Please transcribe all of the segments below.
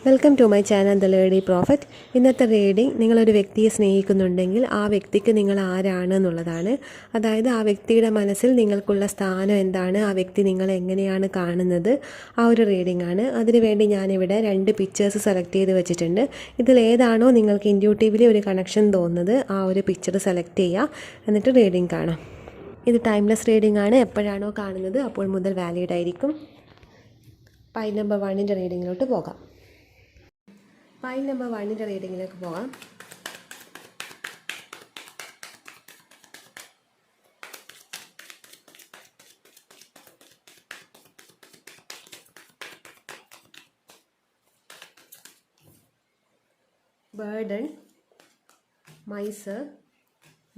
Welcome to my channel the lady prophet. ഇന്നത്തെ reading, നിങ്ങളൊരു വ്യക്തിയെ സ്നേഹിക്കുന്നുണ്ടെങ്കിൽ ആ വ്യക്തിക്ക് നിങ്ങൾ ആരാണ് എന്നുള്ളതാണ്. അതായത് ആ വ്യക്തിയുടെ മനസ്സിൽ നിങ്ങൾക്കുള്ള സ്ഥാനം എന്താണ്, ആ വ്യക്തി നിങ്ങളെ എങ്ങനെയാണ് കാണുന്നത്, ആ ഒരു റീഡിംഗ് ആണ്. അതിനുവേണ്ടി ഞാനിവിടെ 2 പിക്ചേഴ്സ് സെലക്ട് ചെയ്ത് വെച്ചിട്ടുണ്ട്. ഇതിലേതാണോ നിങ്ങൾക്ക് ഇൻറ്റ്യൂട്ടീവ്ലി ഒരു കണക്ഷൻ തോന്നുന്നത് ആ ഒരു പിക്ചർ സെലക്ട് ചെയ്യുക, എന്നിട്ട് റീഡിംഗ് കാണാം. ഇത് ടൈംലെസ് റീഡിംഗ് ആണ്. എപ്പോഴാണോ കാണുന്നത് അപ്പോൾ മുതൽ വാലിഡ് ആയിരിക്കും. പൈൽ നമ്പർ 1ൻ്റെ റീഡിങ്ങിലോട്ട് പോകാം. പൈൽ നമ്പർ 1ൻ്റെ റീഡിങ്ങിലേക്ക് പോകാം. Burden, miser,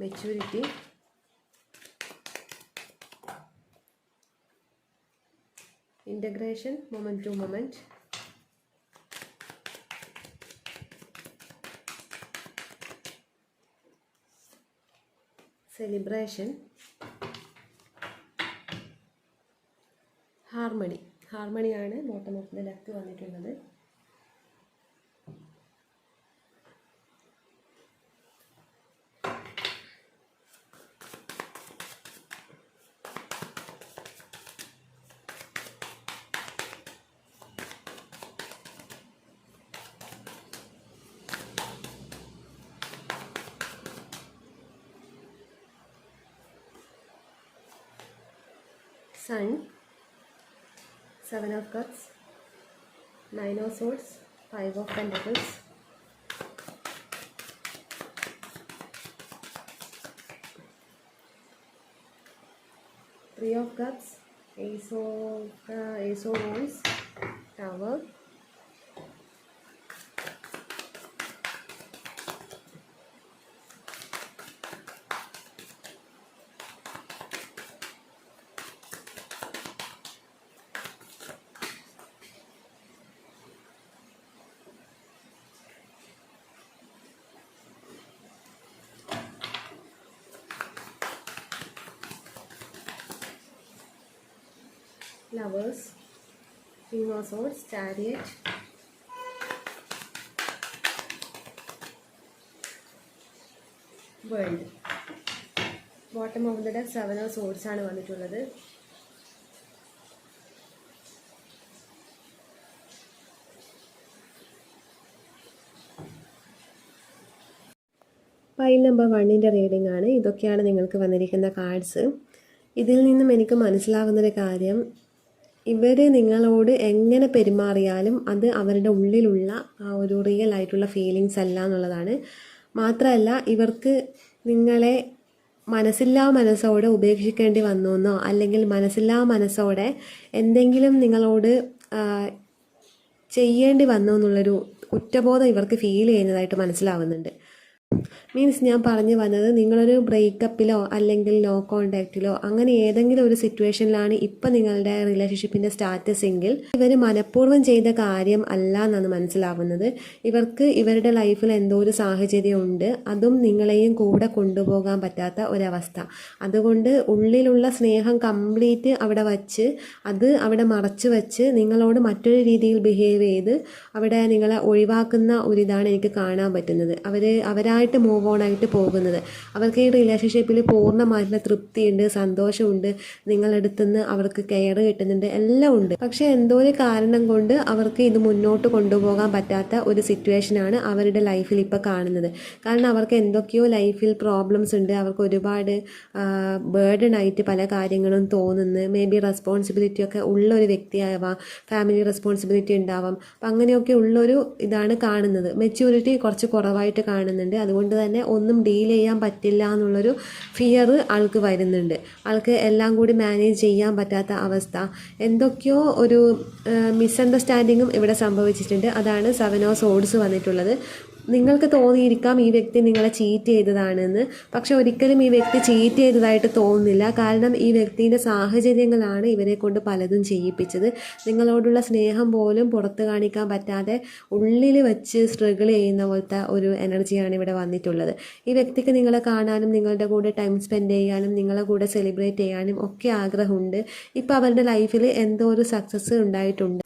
maturity, integration, moment to moment, celebration, harmony. ഹാർമണിയാണ് ബോട്ടം ഓഫ് ദ ലെഫ്റ്റ് വന്നിട്ടുള്ളത്. Sun, 7 of Cups, 9 of Swords, 5 of Pentacles, Three of Cups, Ace of Wands, Tower, Lovers, King of Swords, Chariot, World. Bottom of the deck 7 of Swords ആണ് വന്നിട്ടുള്ളത്. Pile number 1ൻ്റെ reading ആണ്. ഇതൊക്കെയാണ് നിങ്ങൾക്ക് വന്നിരിക്കുന്ന cards. ഇതിൽ നിന്നും എനിക്ക് മനസ്സിലാവുന്നൊരു കാര്യം, ഇവർ നിങ്ങളോട് എങ്ങനെ പെരുമാറിയാലും അത് അവരുടെ ഉള്ളിലുള്ള ആ ഒരു റിയൽ ആയിട്ടുള്ള ഫീലിങ്സ് അല്ല എന്നുള്ളതാണ്. മാത്രമല്ല, ഇവർക്ക് നിങ്ങളെ മനസ്സില്ലാ മനസ്സോടെ ഉപേക്ഷിക്കേണ്ടി വന്നുവെന്നോ അല്ലെങ്കിൽ മനസ്സില്ലാ മനസ്സോടെ എന്തെങ്കിലും നിങ്ങളോട് ചെയ്യേണ്ടി വന്നോ എന്നുള്ളൊരു കുറ്റബോധം ഇവർക്ക് ഫീൽ ചെയ്യുന്നതായിട്ട് മനസ്സിലാവുന്നുണ്ട്. മീൻസ് ഞാൻ പറഞ്ഞു വന്നത്, നിങ്ങളൊരു ബ്രേക്കപ്പിലോ അല്ലെങ്കിൽ നോ കോണ്ടാക്റ്റിലോ അങ്ങനെ ഏതെങ്കിലും ഒരു സിറ്റുവേഷനിലാണ് ഇപ്പം നിങ്ങളുടെ റിലേഷൻഷിപ്പിൻ്റെ സ്റ്റാറ്റസ് എങ്കിൽ ഇവർ മനഃപൂർവ്വം ചെയ്ത കാര്യം അല്ല എന്നാണ് മനസ്സിലാവുന്നത്. ഇവർക്ക് ഇവരുടെ ലൈഫിൽ എന്തോ ഒരു സാഹചര്യം ഉണ്ട്, അതും നിങ്ങളെയും കൂടെ കൊണ്ടുപോകാൻ പറ്റാത്ത ഒരവസ്ഥ. അതുകൊണ്ട് ഉള്ളിലുള്ള സ്നേഹം കംപ്ലീറ്റ് അവിടെ വച്ച് അത് അവിടെ മറച്ചു വച്ച് നിങ്ങളോട് മറ്റൊരു രീതിയിൽ ബിഹേവ് ചെയ്ത് അവിടെ നിങ്ങളെ ഒഴിവാക്കുന്ന ഒരിതാണ് എനിക്ക് കാണാൻ പറ്റുന്നത്. അവരായിട്ട് മൂവ് ഓൺ ആയിട്ട് പോകുന്നത്. അവർക്ക് ഈ റിലേഷൻഷിപ്പിൽ പൂർണ്ണമായിട്ടുള്ള തൃപ്തിയുണ്ട്, സന്തോഷമുണ്ട്, നിങ്ങളടുത്തുനിന്ന് അവർക്ക് കെയർ കിട്ടുന്നുണ്ട്, എല്ലാം ഉണ്ട്. പക്ഷേ എന്തോ ഒരു കാരണം കൊണ്ട് അവർക്ക് ഇത് മുന്നോട്ട് കൊണ്ടുപോകാൻ പറ്റാത്ത ഒരു സിറ്റുവേഷനാണ് അവരുടെ ലൈഫിൽ ഇപ്പോൾ കാണുന്നത്. കാരണം അവർക്ക് എന്തൊക്കെയോ ലൈഫിൽ പ്രോബ്ലംസ് ഉണ്ട്, അവർക്ക് ഒരുപാട് ബേർഡൻ ആയിട്ട് പല കാര്യങ്ങളും തോന്നുന്നു. മേ ബി റെസ്പോൺസിബിലിറ്റി ഒക്കെ ഉള്ളൊരു വ്യക്തിയാവാം, ഫാമിലി റെസ്പോൺസിബിലിറ്റി ഉണ്ടാവാം. അപ്പം അങ്ങനെയൊക്കെ ഉള്ളൊരു ഇതാണ് കാണുന്നത്. മെച്യൂരിറ്റി കുറച്ച് കുറവായിട്ട് കാണുന്നുണ്ട്. അതുകൊണ്ട് തന്നെ ഒന്നും ഡീൽ ചെയ്യാൻ പറ്റില്ല എന്നുള്ളൊരു ഫിയർ ആൾക്ക് വരുന്നുണ്ട്. ആൾക്ക് എല്ലാം കൂടി മാനേജ് ചെയ്യാൻ പറ്റാത്ത അവസ്ഥ, എന്തൊക്കെയോ ഒരു മിസ്അണ്ടർസ്റ്റാൻഡിങ്ങും ഇവിടെ സംഭവിച്ചിട്ടുണ്ട്. അതാണ് 7 of Swords വന്നിട്ടുള്ളത്. നിങ്ങൾക്ക് തോന്നിയിരിക്കാം ഈ വ്യക്തി നിങ്ങളെ ചീറ്റ് ചെയ്തതാണെന്ന്. പക്ഷെ ഒരിക്കലും ഈ വ്യക്തി ചീറ്റ് ചെയ്തതായിട്ട് തോന്നുന്നില്ല. കാരണം ഈ വ്യക്തിയുടെ സാഹചര്യങ്ങളാണ് ഇവരെ കൊണ്ട് പലതും ചെയ്യിപ്പിച്ചത്. നിങ്ങളോടുള്ള സ്നേഹം പോലും പുറത്ത് കാണിക്കാൻ പറ്റാതെ ഉള്ളിൽ വെച്ച് സ്ട്രഗിൾ ചെയ്യുന്ന പോലത്തെ ഒരു എനർജിയാണ് ഇവിടെ വന്നിട്ടുള്ളത്. ഈ വ്യക്തിക്ക് നിങ്ങളെ കാണാനും നിങ്ങളുടെ കൂടെ ടൈം സ്പെൻഡ് ചെയ്യാനും നിങ്ങളെ കൂടെ സെലിബ്രേറ്റ് ചെയ്യാനും ഒക്കെ ആഗ്രഹമുണ്ട്. ഇപ്പോൾ അവരുടെ ലൈഫിൽ എന്തോ ഒരു സക്സസ് ഉണ്ടായിട്ടുണ്ട്.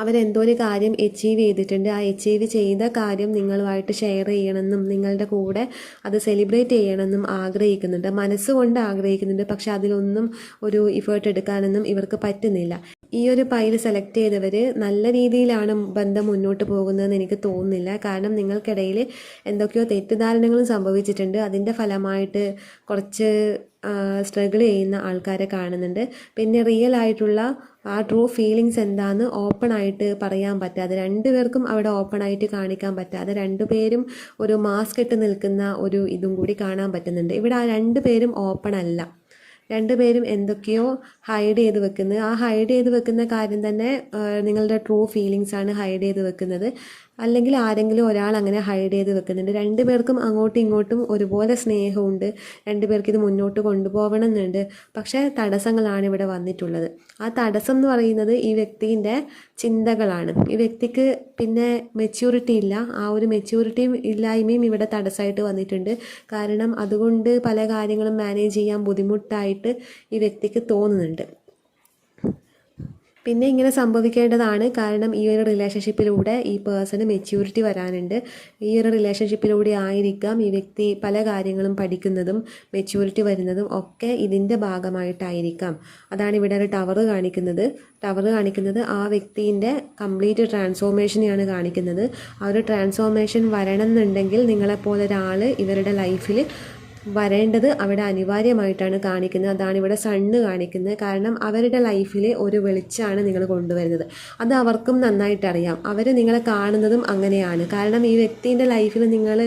അവരെന്തോ ഒരു കാര്യം അച്ചീവ് ചെയ്തിട്ടുണ്ട്. ആ അച്ചീവ് ചെയ്ത കാര്യം നിങ്ങളുമായിട്ട് ഷെയർ ചെയ്യണമെന്നും നിങ്ങളുടെ കൂടെ അത് സെലിബ്രേറ്റ് ചെയ്യണമെന്നും ആഗ്രഹിക്കുന്നുണ്ട്, മനസ്സുകൊണ്ട് ആഗ്രഹിക്കുന്നുണ്ട്. പക്ഷെ അതിലൊന്നും ഒരു ഇഫേർട്ട് എടുക്കാനൊന്നും ഇവർക്ക് പറ്റുന്നില്ല. ഈ ഒരു പൈൽ സെലക്ട് ചെയ്തവർ നല്ല രീതിയിലാണ് ബന്ധം മുന്നോട്ട് പോകുന്നതെന്ന് എനിക്ക് തോന്നുന്നില്ല. കാരണം നിങ്ങൾക്കിടയിൽ എന്തൊക്കെയോ തെറ്റിദ്ധാരണകളും സംഭവിച്ചിട്ടുണ്ട്. അതിൻ്റെ ഫലമായിട്ട് കുറച്ച് സ്ട്രഗിൾ ചെയ്യുന്ന ആൾക്കാരെ കാണുന്നുണ്ട്. പിന്നെ റിയൽ ആയിട്ടുള്ള ആ ട്രൂ ഫീലിങ്സ് എന്താണെന്ന് ഓപ്പൺ ആയിട്ട് പറയാൻ പറ്റാതെ, രണ്ടുപേർക്കും അവിടെ ഓപ്പൺ ആയിട്ട് കാണിക്കാൻ പറ്റാതെ രണ്ടുപേരും ഒരു മാസ്ക് ഇട്ട് നിൽക്കുന്ന ഒരു ഇതും കൂടി കാണാൻ പറ്റുന്നുണ്ട്. ഇവിടെ ആ രണ്ടുപേരും ഓപ്പൺ അല്ല, രണ്ടുപേരും എന്തൊക്കെയോ ഹൈഡ് ചെയ്ത് വെക്കുന്നത്. ആ ഹൈഡ് ചെയ്ത് വെക്കുന്ന കാര്യം തന്നെ നിങ്ങളുടെ ട്രൂ ഫീലിങ്സ് ആണ് ഹൈഡ് ചെയ്ത് വെക്കുന്നത്, അല്ലെങ്കിൽ ആരെങ്കിലും ഒരാൾ അങ്ങനെ ഹൈഡ് ചെയ്ത് വെക്കുന്നുണ്ട്. രണ്ടുപേർക്കും അങ്ങോട്ടും ഇങ്ങോട്ടും ഒരുപോലെ സ്നേഹമുണ്ട്, രണ്ടുപേർക്ക് ഇത് മുന്നോട്ട് കൊണ്ടുപോകണം എന്നുണ്ട്. പക്ഷേ തടസ്സങ്ങളാണ് ഇവിടെ വന്നിട്ടുള്ളത്. ആ തടസ്സം എന്ന് പറയുന്നത് ഈ വ്യക്തിൻ്റെ ചിന്തകളാണ്. ഈ വ്യക്തിക്ക് പിന്നെ മെച്യൂരിറ്റി ഇല്ല, ആ ഒരു മെച്യൂരിറ്റിയും ഇല്ലായ്മയും ഇവിടെ തടസ്സമായിട്ട് വന്നിട്ടുണ്ട്. കാരണം അതുകൊണ്ട് പല കാര്യങ്ങളും മാനേജ് ചെയ്യാൻ ബുദ്ധിമുട്ടായിട്ട് ഈ വ്യക്തിക്ക് തോന്നുന്നുണ്ട്. പിന്നെ ഇങ്ങനെ സംഭവിക്കേണ്ടതാണ്, കാരണം ഈ ഒരു റിലേഷൻഷിപ്പിലൂടെ ഈ പേഴ്സണ് മെച്യൂരിറ്റി വരാനുണ്ട്. ഈ ഒരു റിലേഷൻഷിപ്പിലൂടെ ആയിരിക്കാം ഈ വ്യക്തി പല കാര്യങ്ങളും പഠിക്കുന്നതും മെച്യൂരിറ്റി വരുന്നതും ഒക്കെ ഇതിൻ്റെ ഭാഗമായിട്ടായിരിക്കാം. അതാണ് ഇവിടെ ഒരു ടവർ കാണിക്കുന്നത്. ആ വ്യക്തിൻ്റെ കംപ്ലീറ്റ് ട്രാൻസ്ഫോർമേഷനെയാണ് കാണിക്കുന്നത്. ആ ഒരു ട്രാൻസ്ഫോർമേഷൻ വരണം എന്നുണ്ടെങ്കിൽ നിങ്ങളെപ്പോലെ ഒരാൾ ഇവരുടെ ലൈഫിൽ വരേണ്ടത് അവിടെ അനിവാര്യമായിട്ടാണ് കാണിക്കുന്നത്. അതാണ് ഇവിടെ സണ്ണ് കാണിക്കുന്നത്. കാരണം അവരുടെ ലൈഫിൽ ഒരു വെളിച്ചമാണ് നിങ്ങൾ കൊണ്ടുവരുന്നത്. അത് അവർക്കും നന്നായിട്ടറിയാം. അവർ നിങ്ങളെ കാണുന്നതും അങ്ങനെയാണ്. കാരണം ഈ വ്യക്തിൻ്റെ ലൈഫിൽ നിങ്ങൾ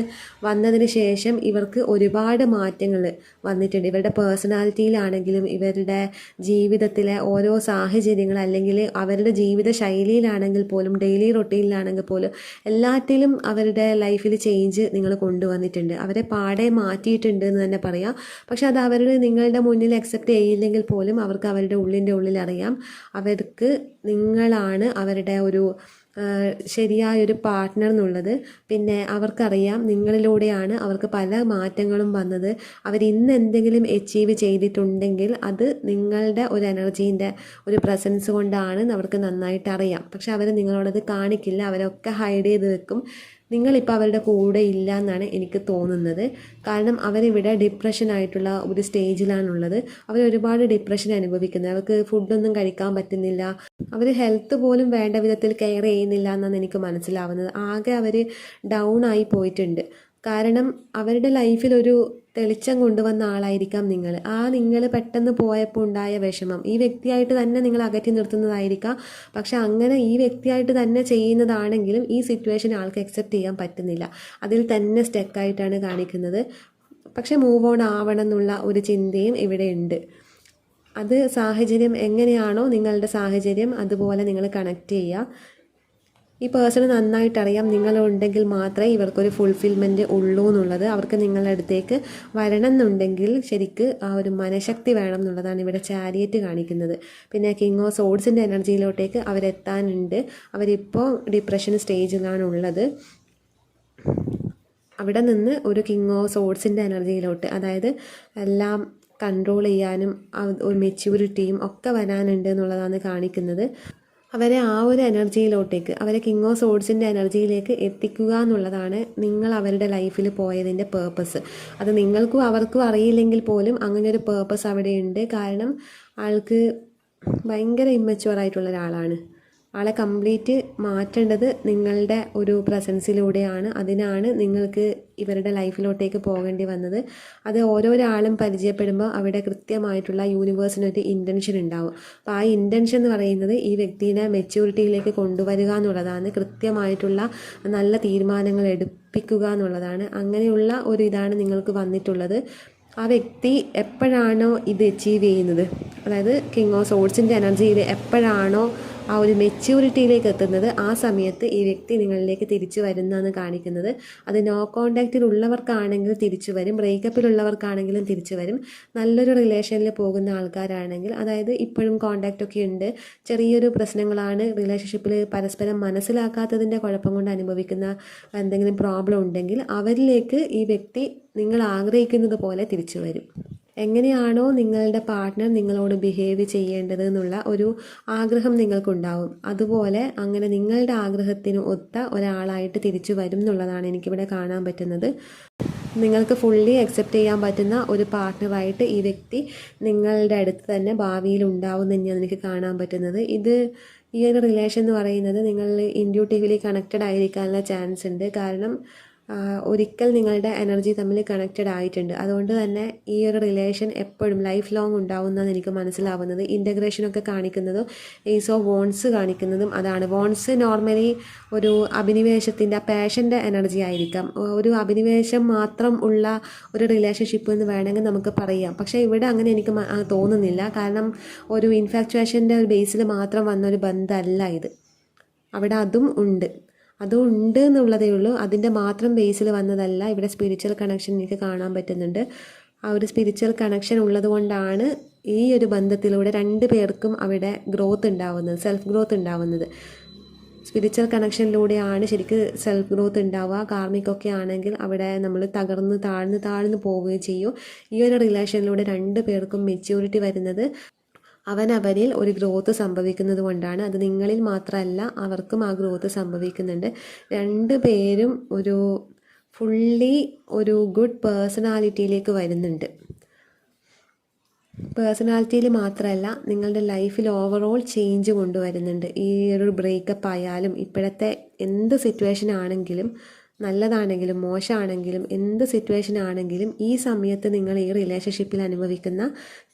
വന്നതിന് ശേഷം ഇവർക്ക് ഒരുപാട് മാറ്റങ്ങൾ വന്നിട്ടുണ്ട്. ഇവരുടെ പേഴ്സണാലിറ്റിയിലാണെങ്കിലും ഇവരുടെ ജീവിതത്തിലെ ഓരോ സാഹചര്യങ്ങൾ, അല്ലെങ്കിൽ അവരുടെ ജീവിത ശൈലിയിലാണെങ്കിൽ പോലും, ഡെയിലി റൊട്ടീനിലാണെങ്കിൽ പോലും എല്ലാറ്റിലും അവരുടെ ലൈഫിൽ ചേഞ്ച് നിങ്ങൾ കൊണ്ടുവന്നിട്ടുണ്ട്. അവരെ പാടെ മാറ്റിയിട്ടുണ്ട് എന്ന് തന്നെ പറയാം. പക്ഷെ അത് അവർ നിങ്ങളുടെ മുന്നിൽ അക്സെപ്റ്റ് ചെയ്യില്ലെങ്കിൽ പോലും അവർക്ക് അവരുടെ ഉള്ളിൽ അറിയാം, അവർക്ക് നിങ്ങളാണ് അവരുടെ ഒരു ശരിയായൊരു പാർട്ട്ണർ എന്നുള്ളത്. പിന്നെ അവർക്കറിയാം നിങ്ങളിലൂടെയാണ് അവർക്ക് പല മാറ്റങ്ങളും വന്നത്. അവർ ഇന്ന് എന്തെങ്കിലും അച്ചീവ് ചെയ്തിട്ടുണ്ടെങ്കിൽ അത് നിങ്ങളുടെ ഒരു എനർജീൻ്റെ ഒരു പ്രസൻസ് കൊണ്ടാണ് അവർക്ക് നന്നായിട്ട് അറിയാം. പക്ഷെ അവർ നിങ്ങളോടത് കാണിക്കില്ല, അവരൊക്കെ ഹൈഡ് ചെയ്ത് വെക്കും. നിങ്ങളിപ്പോൾ അവരുടെ കൂടെ ഇല്ല എന്നാണ് എനിക്ക് തോന്നുന്നത്. കാരണം അവരിവിടെ ഡിപ്രഷനായിട്ടുള്ള ഒരു സ്റ്റേജിലാണുള്ളത്. അവർ ഒരുപാട് ഡിപ്രഷൻ അനുഭവിക്കുന്നത്, അവർക്ക് ഫുഡൊന്നും കഴിക്കാൻ പറ്റുന്നില്ല, അവർ ഹെൽത്ത് പോലും വേണ്ട വിധത്തിൽ കെയർ ചെയ്യുന്നില്ല എന്നാണ് എനിക്ക് മനസ്സിലാവുന്നത്. ആകെ അവർ ഡൗൺ ആയി പോയിട്ടുണ്ട്. കാരണം അവരുടെ ലൈഫിൽ ഒരു തെളിച്ചം കൊണ്ടുവന്ന ആളായിരിക്കാം നിങ്ങൾ. നിങ്ങൾ പെട്ടെന്ന് പോയപ്പോൾ ഉണ്ടായ വിഷമം ഈ വ്യക്തിയായിട്ട് തന്നെ നിങ്ങൾ അകറ്റി നിർത്തുന്നതായിരിക്കാം. പക്ഷെ അങ്ങനെ ഈ വ്യക്തിയായിട്ട് തന്നെ ചെയ്യുന്നതാണെങ്കിലും ഈ സിറ്റുവേഷൻ ആൾക്ക് അക്സെപ്റ്റ് ചെയ്യാൻ പറ്റുന്നില്ല, അതിൽ തന്നെ സ്റ്റക്കായിട്ടാണ് കാണിക്കുന്നത്. പക്ഷെ മൂവ് ഓൺ ആവണം എന്നുള്ള ഒരു ചിന്തയും ഇവിടെ ഉണ്ട്. അത് സാഹചര്യം എങ്ങനെയാണോ നിങ്ങളുടെ സാഹചര്യം അതുപോലെ നിങ്ങൾ കണക്ട് ചെയ്യുക. ഈ പേഴ്സണ് നന്നായിട്ടറിയാം നിങ്ങളുണ്ടെങ്കിൽ മാത്രമേ ഇവർക്കൊരു ഫുൾഫിൽമെൻറ്റ് ഉള്ളൂ എന്നുള്ളത്. അവർക്ക് നിങ്ങളുടെ അടുത്തേക്ക് വരണം എന്നുണ്ടെങ്കിൽ ശരിക്ക് ആ ഒരു മനഃശക്തി വേണം എന്നുള്ളതാണ് ഇവിടെ ചാരിയറ്റ് കാണിക്കുന്നത്. പിന്നെ കിങ് ഓഫ് സോഡ്സിൻ്റെ എനർജിയിലോട്ടേക്ക് അവരെത്താനുണ്ട്. അവരിപ്പോൾ ഡിപ്രഷൻ സ്റ്റേജിലാണ് ഉള്ളത്. അവിടെ നിന്ന് ഒരു കിങ് ഓഫ് സോഡ്സിൻ്റെ എനർജിയിലോട്ട്, അതായത് എല്ലാം കൺട്രോൾ ചെയ്യാനും ഒരു മെച്യൂരിറ്റിയും ഒക്കെ വരാനുണ്ട് എന്നുള്ളതാണ് കാണിക്കുന്നത്. അവരെ ആ ഒരു എനർജിയിലോട്ടേക്ക്, അവരെ കിങ് ഓഫ് സോഡ്സിൻ്റെ എനർജിയിലേക്ക് എത്തിക്കുക എന്നുള്ളതാണ് നിങ്ങൾ അവരുടെ ലൈഫിൽ പോയതിൻ്റെ പേർപ്പസ്. അത് നിങ്ങൾക്കും അവർക്കും അറിയില്ലെങ്കിൽ പോലും അങ്ങനെ ഒരു പേർപ്പസ് അവിടെയുണ്ട്. കാരണം ആൾക്ക് ഭയങ്കര ഇമ്മച്വർ ആയിട്ടുള്ള ഒരാളാണ്. ആളെ കംപ്ലീറ്റ് മാറ്റേണ്ടത് നിങ്ങളുടെ ഒരു പ്രസൻസിലൂടെയാണ്. അതിനാണ് നിങ്ങൾക്ക് ഇവരുടെ ലൈഫിലോട്ടേക്ക് പോകേണ്ടി വന്നത്. അത് ഓരോരാളും പരിചയപ്പെടുമ്പോൾ അവിടെ കൃത്യമായിട്ടുള്ള യൂണിവേഴ്സിനൊരു ഇൻറ്റൻഷൻ ഉണ്ടാവും. അപ്പോൾ ആ ഇൻറ്റൻഷൻ എന്ന് പറയുന്നത് ഈ വ്യക്തിനെ മെച്യൂരിറ്റിയിലേക്ക് കൊണ്ടുവരിക എന്നുള്ളതാണ്, കൃത്യമായിട്ടുള്ള നല്ല തീരുമാനങ്ങൾ എടുപ്പിക്കുക എന്നുള്ളതാണ്. അങ്ങനെയുള്ള ഒരു ഇതാണ് നിങ്ങൾക്ക് വന്നിട്ടുള്ളത്. ആ വ്യക്തി എപ്പോഴാണോ ഇത് അച്ചീവ് ചെയ്യുന്നത്, അതായത് കിങ് ഓഫ് സോഡ്സിൻ്റെ എനർജിയിൽ എപ്പോഴാണോ ആ ഒരു മെച്യൂരിറ്റിയിലേക്ക് എത്തുന്നത്, ആ സമയത്ത് ഈ വ്യക്തി നിങ്ങളിലേക്ക് തിരിച്ചു വരുന്നതാണ് കാണിക്കുന്നത്. അത് നോ കോണ്ടാക്റ്റിലുള്ളവർക്കാണെങ്കിൽ തിരിച്ചു വരും, ബ്രേക്കപ്പിലുള്ളവർക്കാണെങ്കിലും തിരിച്ചു വരും. നല്ലൊരു റിലേഷനിൽ പോകുന്ന ആൾക്കാരാണെങ്കിൽ, അതായത് ഇപ്പോഴും കോണ്ടാക്റ്റൊക്കെ ഉണ്ട്, ചെറിയൊരു പ്രശ്നങ്ങളാണ് റിലേഷൻഷിപ്പിൽ പരസ്പരം മനസ്സിലാക്കാത്തതിൻ്റെ കുഴപ്പം കൊണ്ട് അനുഭവിക്കുന്ന എന്തെങ്കിലും പ്രോബ്ലം ഉണ്ടെങ്കിൽ അവരിലേക്ക് ഈ വ്യക്തി നിങ്ങൾ ആഗ്രഹിക്കുന്നത് പോലെ തിരിച്ചു വരും. എങ്ങനെയാണോ നിങ്ങളുടെ പാർട്ട്ണർ നിങ്ങളോട് ബിഹേവ് ചെയ്യേണ്ടത് എന്നുള്ള ഒരു ആഗ്രഹം നിങ്ങൾക്കുണ്ടാവും. അതുപോലെ അങ്ങനെ നിങ്ങളുടെ ആഗ്രഹത്തിന് ഒത്ത ഒരാളായിട്ട് തിരിച്ചു വരും എന്നുള്ളതാണ് എനിക്കിവിടെ കാണാൻ പറ്റുന്നത്. നിങ്ങൾക്ക് ഫുള്ളി അക്സെപ്റ്റ് ചെയ്യാൻ പറ്റുന്ന ഒരു പാർട്ട്ണറായിട്ട് ഈ വ്യക്തി നിങ്ങളുടെ അടുത്ത് തന്നെ ഭാവിയിൽ ഉണ്ടാവും തന്നെയാണ് എനിക്ക് കാണാൻ പറ്റുന്നത്. ഈ ഒരു റിലേഷൻ എന്ന് പറയുന്നത് നിങ്ങൾ ഇൻഡ്യൂട്ടീവ്ലി കണക്റ്റഡ് ആയിരിക്കാനുള്ള ചാൻസ് ഉണ്ട്. കാരണം ഒരിക്കൽ നിങ്ങളുടെ എനർജി തമ്മിൽ കണക്റ്റഡ് ആയിട്ടുണ്ട്. അതുകൊണ്ട് തന്നെ ഈ ഒരു റിലേഷൻ എപ്പോഴും ലൈഫ് ലോങ് ഉണ്ടാവുന്നതാണ് എനിക്ക് മനസ്സിലാവുന്നത്. ഇൻ്റഗ്രേഷനൊക്കെ കാണിക്കുന്നതും ഏസ് ഓഫ് വോൺസ് കാണിക്കുന്നതും അതാണ്. വോൺസ് നോർമലി ഒരു അഭിനിവേശത്തിൻ്റെ പാഷൻ്റെ എനർജി ആയിരിക്കാം. ഒരു അഭിനിവേശം മാത്രം ഉള്ള ഒരു റിലേഷൻഷിപ്പ് എന്ന് വേണമെങ്കിൽ നമുക്ക് പറയാം. പക്ഷേ ഇവിടെ അങ്ങനെ എനിക്ക് തോന്നുന്നില്ല. കാരണം ഒരു ഇൻഫാക്ച്വേഷൻ്റെ ഒരു ബേസിൽ മാത്രം വന്നൊരു ബന്ധമല്ല ഇത്. അവിടെ അതും ഉണ്ട് എന്നുള്ളതേ ഉള്ളൂ. അതിൻ്റെ മാത്രം ബേസിൽ വന്നതല്ല. ഇവിടെ സ്പിരിച്വൽ കണക്ഷൻ എനിക്ക് കാണാൻ പറ്റുന്നുണ്ട്. ആ ഒരു സ്പിരിച്വൽ കണക്ഷൻ ഉള്ളത് കൊണ്ടാണ് ഈ ഒരു ബന്ധത്തിലൂടെ രണ്ട് പേർക്കും അവിടെ ഗ്രോത്ത് ഉണ്ടാവുന്നത്, സെൽഫ് ഗ്രോത്ത് ഉണ്ടാവുന്നത്. സ്പിരിച്വൽ കണക്ഷനിലൂടെയാണ് ശരിക്കും സെൽഫ് ഗ്രോത്ത് ഉണ്ടാവുക. കാർമിക്കൊക്കെ ആണെങ്കിൽ അവിടെ നമ്മൾ താഴ്ന്ന് പോവുകയും ചെയ്യും. ഈ ഒരു റിലേഷനിലൂടെ രണ്ട് പേർക്കും മെച്യൂരിറ്റി വരുന്നത് അവനവരിൽ ഒരു ഗ്രോത്ത് സംഭവിക്കുന്നത് കൊണ്ടാണ്. അത് നിങ്ങളിൽ മാത്രമല്ല, അവർക്കും ആ ഗ്രോത്ത് സംഭവിക്കുന്നുണ്ട്. രണ്ട് പേരും ഫുള്ളി ഒരു ഗുഡ് പേഴ്സണാലിറ്റിയിലേക്ക് വരുന്നുണ്ട്. പേഴ്സണാലിറ്റിയിൽ മാത്രമല്ല, നിങ്ങളുടെ ലൈഫിൽ ഓവറോൾ ചേഞ്ച് കൊണ്ടുവരുന്നുണ്ട്. ഈ ഒരു ബ്രേക്കപ്പ് ആയാലും ഇപ്പോഴത്തെ എന്ത് സിറ്റുവേഷൻ ആണെങ്കിലും, നല്ലതാണെങ്കിലും മോശമാണെങ്കിലും എന്ത് സിറ്റുവേഷൻ ആണെങ്കിലും ഈ സമയത്ത് നിങ്ങൾ ഈ റിലേഷൻഷിപ്പിൽ അനുഭവിക്കുന്ന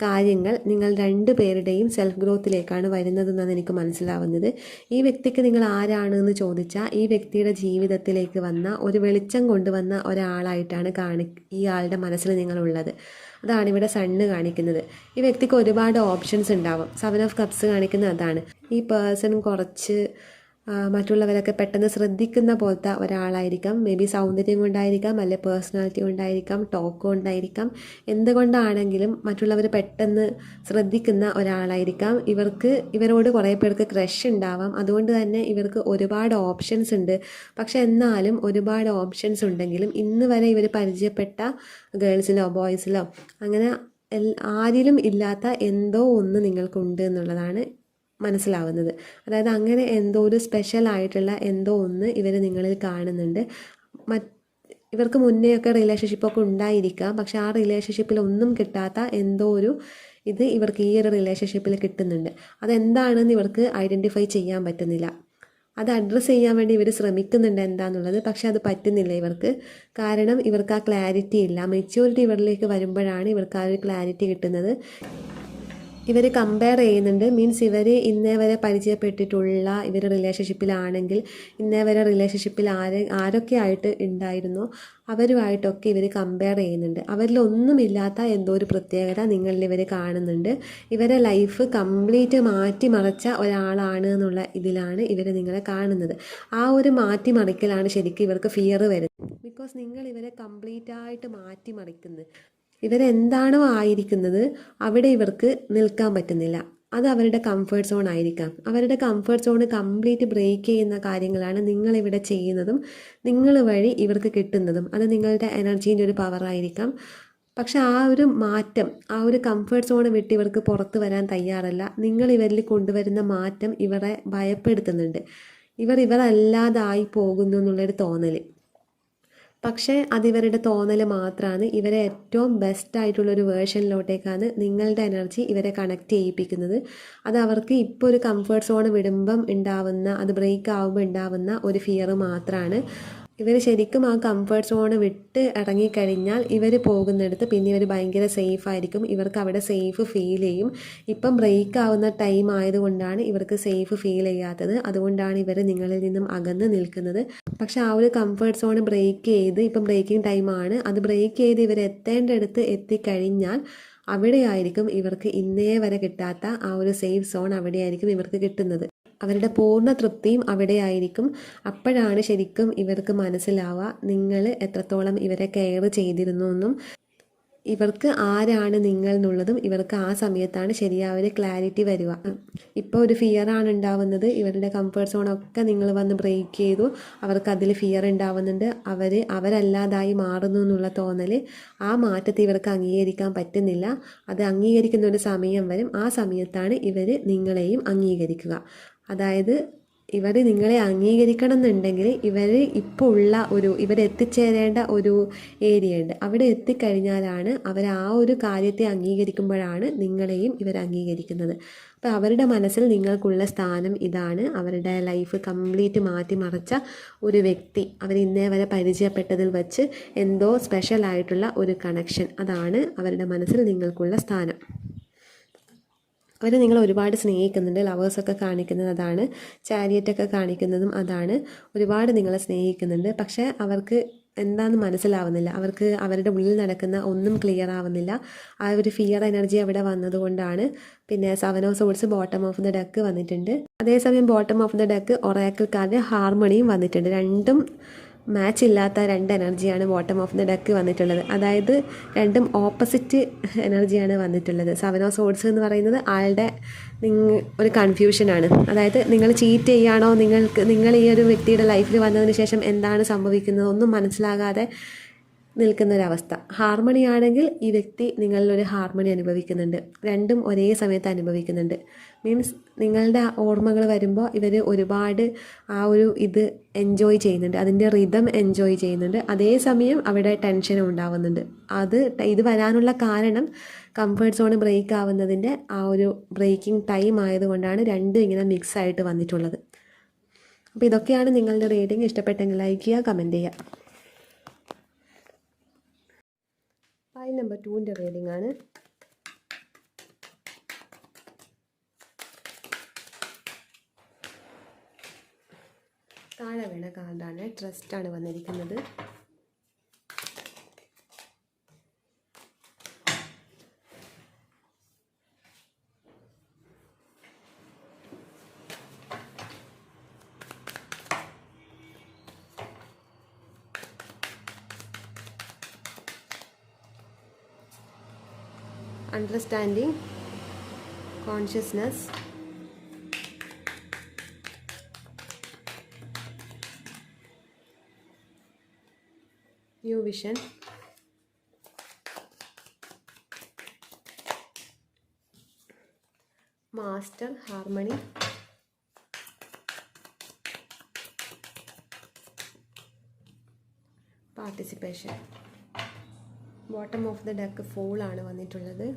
കാര്യങ്ങൾ നിങ്ങൾ രണ്ടു പേരുടെയും സെൽഫ് ഗ്രോത്തിലേക്കാണ് വരുന്നതെന്നാണ് എനിക്ക് മനസ്സിലാവുന്നത്. ഈ വ്യക്തിക്ക് നിങ്ങൾ ആരാണെന്ന് ചോദിച്ചാൽ ഈ വ്യക്തിയുടെ ജീവിതത്തിലേക്ക് വന്ന ഒരു വെളിച്ചം കൊണ്ടുവന്ന ഒരാളായിട്ടാണ് ഈ ആളുടെ മനസ്സിൽ നിങ്ങളുള്ളത്. അതാണ് ഇവിടെ സണ്ണ് കാണിക്കുന്നത്. ഈ വ്യക്തിക്ക് ഒരുപാട് ഓപ്ഷൻസ് ഉണ്ടാവും. 7 ഓഫ് കപ്സ് കാണിക്കുന്നത് അതാണ്. ഈ പേഴ്സൺ കുറച്ച് മറ്റുള്ളവരൊക്കെ പെട്ടെന്ന് ശ്രദ്ധിക്കുന്ന പോലത്തെ ഒരാളായിരിക്കാം. മേ ബി സൗന്ദര്യം കൊണ്ടായിരിക്കാം, അല്ലെ പേഴ്സണാലിറ്റി കൊണ്ടായിരിക്കാം, ടോക്ക് കൊണ്ടായിരിക്കാം. എന്തുകൊണ്ടാണെങ്കിലും മറ്റുള്ളവർ പെട്ടെന്ന് ശ്രദ്ധിക്കുന്ന ഒരാളായിരിക്കാം. ഇവരോട് കുറേ പേർക്ക് ക്രഷ് ഉണ്ടാവാം. അതുകൊണ്ട് തന്നെ ഇവർക്ക് ഒരുപാട് ഓപ്ഷൻസ് ഉണ്ട്. പക്ഷെ എന്നാലും ഒരുപാട് ഓപ്ഷൻസ് ഉണ്ടെങ്കിലും ഇന്ന് വരെ ഇവർ പരിചയപ്പെട്ട ഗേൾസിലോ ബോയ്സിലോ അങ്ങനെ ആരിലും ഇല്ലാത്ത എന്തോ ഒന്ന് നിങ്ങൾക്കുണ്ട് എന്നുള്ളതാണ് മനസ്സിലാവുന്നത്. അതായത് അങ്ങനെ എന്തോ ഒരു സ്പെഷ്യൽ ആയിട്ടുള്ള എന്തോ ഒന്ന് ഇവർ നിങ്ങളിൽ കാണുന്നുണ്ട്. ഇവർക്ക് മുന്നേയൊക്കെ റിലേഷൻഷിപ്പൊക്കെ ഉണ്ടായിരിക്കാം. പക്ഷെ ആ റിലേഷൻഷിപ്പിൽ ഒന്നും കിട്ടാത്ത എന്തോ ഇത് ഇവർക്ക് ഈ ഒരു റിലേഷൻഷിപ്പിൽ കിട്ടുന്നുണ്ട്. അതെന്താണെന്ന് ഇവർക്ക് ഐഡൻറ്റിഫൈ ചെയ്യാൻ പറ്റുന്നില്ല. അത് അഡ്രസ്സ് ചെയ്യാൻ വേണ്ടി ഇവർ ശ്രമിക്കുന്നുണ്ട് എന്താണെന്നുള്ളത്. പക്ഷെ അത് പറ്റുന്നില്ല ഇവർക്ക്. കാരണം ഇവർക്ക് ആ ക്ലാരിറ്റി ഇല്ല. മെച്യൂരിറ്റി ഇവരിലേക്ക് വരുമ്പോഴാണ് ഇവർക്ക് ആ ഒരു ക്ലാരിറ്റി കിട്ടുന്നത്. ഇവർ കമ്പയർ ചെയ്യുന്നുണ്ട്. മീൻസ് ഇവർ ഇന്നേ വരെ പരിചയപ്പെട്ടിട്ടുള്ള ഇവർ റിലേഷൻഷിപ്പിലാണെങ്കിൽ ഇന്നേ വരെ റിലേഷൻഷിപ്പിൽ ആരൊക്കെ ആയിട്ട് ഉണ്ടായിരുന്നോ അവരുമായിട്ടൊക്കെ ഇവർ കമ്പയർ ചെയ്യുന്നുണ്ട്. അവരിലൊന്നുമില്ലാത്ത എന്തോ ഒരു പ്രത്യേകത നിങ്ങളിൽ ഇവർ കാണുന്നുണ്ട്. ഇവരെ ലൈഫ് കംപ്ലീറ്റ് മാറ്റിമറിച്ച ഒരാളാണ് എന്നുള്ള ഇതിലാണ് ഇവർ നിങ്ങളെ കാണുന്നത്. ആ ഒരു മാറ്റിമറിക്കലാണ് ശരിക്കും ഇവർക്ക് ഫിയർ വരുന്നത്. ബിക്കോസ് നിങ്ങൾ ഇവരെ കംപ്ലീറ്റ് ആയിട്ട് മാറ്റിമറിക്കുന്നത്. ഇവരെന്താണോ ആയിരിക്കുന്നത് അവിടെ ഇവർക്ക് നിൽക്കാൻ പറ്റുന്നില്ല. അത് അവരുടെ കംഫർട്ട് സോൺ ആയിരിക്കാം. അവരുടെ കംഫർട്ട് സോൺ കംപ്ലീറ്റ് ബ്രേക്ക് ചെയ്യുന്ന കാര്യങ്ങളാണ് നിങ്ങളിവിടെ ചെയ്യുന്നതും നിങ്ങൾ വഴി ഇവർക്ക് കിട്ടുന്നതും. അത് നിങ്ങളുടെ എനർജീൻ്റെ ഒരു പവറായിരിക്കാം. പക്ഷെ ആ ഒരു മാറ്റം, ആ ഒരു കംഫർട്ട് സോൺ വിട്ട് ഇവർക്ക് പുറത്ത് വരാൻ തയ്യാറല്ല. നിങ്ങൾ ഇവരിൽ കൊണ്ടുവരുന്ന മാറ്റം ഇവരെ ഭയപ്പെടുത്തുന്നുണ്ട്. ഇവരല്ലാതായി പോകുന്നു എന്നുള്ളൊരു തോന്നൽ. പക്ഷേ അതിവരുടെ തോന്നൽ മാത്രമാണ്. ഇവരെ ഏറ്റവും ബെസ്റ്റായിട്ടുള്ളൊരു വേർഷനിലോട്ടേക്കാണ് നിങ്ങളുടെ എനർജി ഇവരെ കണക്ട് ചെയ്യിപ്പിക്കുന്നത്. അത് അവർക്ക് ഇപ്പോൾ ഒരു കംഫർട്ട് സോൺ വിടുമ്പം ഉണ്ടാവുന്ന, അത് ബ്രേക്ക് ആവുമ്പോൾ ഉണ്ടാവുന്ന ഒരു ഫിയർ മാത്രമാണ്. ഇവർ ശരിക്കും ആ കംഫർട്ട് സോൺ വിട്ട് ഇറങ്ങിക്കഴിഞ്ഞാൽ ഇവർ പോകുന്നിടത്ത് പിന്നെ ഇവർ ഭയങ്കര സേഫ് ആയിരിക്കും. ഇവർക്ക് അവിടെ സേഫ് ഫീൽ ചെയ്യും. ഇപ്പം ബ്രേക്ക് ആവുന്ന ടൈം ആയതുകൊണ്ടാണ് ഇവർക്ക് സേഫ് ഫീൽ ചെയ്യാത്തത്. അതുകൊണ്ടാണ് ഇവർ നിങ്ങളിൽ നിന്നും അകന്ന് നിൽക്കുന്നത്. പക്ഷെ ആ ഒരു കംഫർട്ട് സോൺ ബ്രേക്ക് ചെയ്ത്, ഇപ്പം ബ്രേക്കിംഗ് ടൈമാണ്, അത് ബ്രേക്ക് ചെയ്ത് ഇവർ എത്തേണ്ടടുത്ത് എത്തിക്കഴിഞ്ഞാൽ അവിടെയായിരിക്കും ഇവർക്ക് ഇന്നേ വരെ കിട്ടാത്ത ആ ഒരു സേഫ് സോൺ അവിടെയായിരിക്കും ഇവർക്ക് കിട്ടുന്നത്. അവരുടെ പൂർണ്ണ തൃപ്തിയും അവിടെയായിരിക്കും. അപ്പോഴാണ് ശരിക്കും ഇവർക്ക് മനസ്സിലാവുക നിങ്ങൾ എത്രത്തോളം ഇവരെ കെയർ ചെയ്തിരുന്നു എന്നും ഇവർക്ക് ആരാണ് നിങ്ങൾ എന്നുള്ളതും ഇവർക്ക് ആ സമയത്താണ് ശരിയായ ഒരു ക്ലാരിറ്റി വരിക. ഇപ്പോൾ ഒരു ഫിയറാണ് ഉണ്ടാവുന്നത്, ഇവരുടെ കംഫർട്ട് സോണൊക്കെ നിങ്ങൾ വന്ന് ബ്രേക്ക് ചെയ്തു, അവർക്ക് അതിൽ ഫിയർ ഉണ്ടാവുന്നുണ്ട്, അവരല്ലാതായി മാറുന്നു എന്നുള്ള തോന്നൽ, ആ മാറ്റത്തെ ഇവർക്ക് അംഗീകരിക്കാൻ പറ്റുന്നില്ല. അത് അംഗീകരിക്കുന്ന ഒരു സമയം വരും, ആ സമയത്താണ് ഇവർ നിങ്ങളെയും അംഗീകരിക്കുക. അതായത് ഇവർ നിങ്ങളെ അംഗീകരിക്കണം എന്നുണ്ടെങ്കിൽ ഇപ്പോൾ ഉള്ള ഇവരെത്തിച്ചേരേണ്ട ഒരു ഏരിയ ഉണ്ട്, അവിടെ എത്തിക്കഴിഞ്ഞാലാണ് അവർ ആ ഒരു കാര്യത്തെ അംഗീകരിക്കുമ്പോഴാണ് നിങ്ങളെയും ഇവർ അംഗീകരിക്കുന്നത്. അപ്പോൾ അവരുടെ മനസ്സിൽ നിങ്ങൾക്കുള്ള സ്ഥാനം ഇതാണ്. അവരുടെ ലൈഫ് കംപ്ലീറ്റ് മാറ്റിമറിച്ച ഒരു വ്യക്തി, അവർ ഇന്നേ വരെ പരിചയപ്പെട്ടതിൽ വെച്ച് എന്തോ സ്പെഷ്യലായിട്ടുള്ള ഒരു കണക്ഷൻ, അതാണ് അവരുടെ മനസ്സിൽ നിങ്ങൾക്കുള്ള സ്ഥാനം. അവർ നിങ്ങൾ ഒരുപാട് സ്നേഹിക്കുന്നുണ്ട്. ലവേഴ്സൊക്കെ കാണിക്കുന്നത് അതാണ്, ചാരിയറ്റൊക്കെ കാണിക്കുന്നതും അതാണ്. ഒരുപാട് നിങ്ങളെ സ്നേഹിക്കുന്നുണ്ട്. പക്ഷേ അവർക്ക് എന്താണെന്ന് മനസ്സിലാവുന്നില്ല, അവർക്ക് അവരുടെ ഉള്ളിൽ നടക്കുന്ന ഒന്നും ക്ലിയർ ആവുന്നില്ല. ആ ഒരു ഫിയർ എനർജി അവിടെ വന്നതുകൊണ്ടാണ്. പിന്നെ 7 of swords bottom of the deck വന്നിട്ടുണ്ട്. അതേസമയം bottom of the deck oracle card ഹാർമണിയും വന്നിട്ടുണ്ട്. രണ്ടും മാച്ച് ഇല്ലാത്ത രണ്ട് എനർജിയാണ് ബോട്ടം ഓഫ് ദ ഡെക്ക് വന്നിട്ടുള്ളത്. അതായത് രണ്ടും ഓപ്പോസിറ്റ് എനർജിയാണ് വന്നിട്ടുള്ളത്. 7 ഓഫ് സോഡ്സ് എന്ന് പറയുന്നത് ആളുടെ ഒരു കൺഫ്യൂഷനാണ്. അതായത് നിങ്ങൾ ചീറ്റ് ചെയ്യുകയാണോ, നിങ്ങൾ ഈ ഒരു വ്യക്തിയുടെ ലൈഫിൽ വന്നതിന് ശേഷം എന്താണ് സംഭവിക്കുന്നത് ഒന്നും മനസ്സിലാകാതെ നിൽക്കുന്നൊരവസ്ഥ. ഹാർമണി ആണെങ്കിൽ ഈ വ്യക്തി നിങ്ങളിലൊരു ഹാർമണി അനുഭവിക്കുന്നുണ്ട്, രണ്ടും ഒരേ സമയത്ത് അനുഭവിക്കുന്നുണ്ട്. മീൻസ് നിങ്ങളുടെ ഓർമ്മകൾ വരുമ്പോൾ ഇവർ ഒരുപാട് ആ ഒരു ഇത് എൻജോയ് ചെയ്യുന്നുണ്ട്, അതിൻ്റെ റിതം എൻജോയ് ചെയ്യുന്നുണ്ട്. അതേസമയം അവിടെ ടെൻഷനും ഉണ്ടാവുന്നുണ്ട്. ഇത് വരാനുള്ള കാരണം കംഫർട്ട് സോൺ ബ്രേക്ക് ആവുന്നതിൻ്റെ ആ ഒരു ബ്രേക്കിംഗ് ടൈം ആയതുകൊണ്ടാണ് രണ്ടും ഇങ്ങനെ മിക്സ് ആയിട്ട് വന്നിട്ടുള്ളത്. അപ്പോൾ ഇതൊക്കെയാണ് നിങ്ങളുടെ റീഡിങ്. ഇഷ്ടപ്പെട്ടെങ്കിൽ ലൈക്ക് ചെയ്യുക, കമൻറ്റ് ചെയ്യുക. ഫയൽ നമ്പർ 2ൻ്റെ റീഡിംഗ് ആണ്. താഴെ വീണ കാർഡാണ്, ട്രസ്റ്റാണ് വന്നിരിക്കുന്നത്. Understanding, consciousness, new vision, master, harmony, participation. Bottom of the deck fall ആണ് വന്നിട്ടുള്ളത്.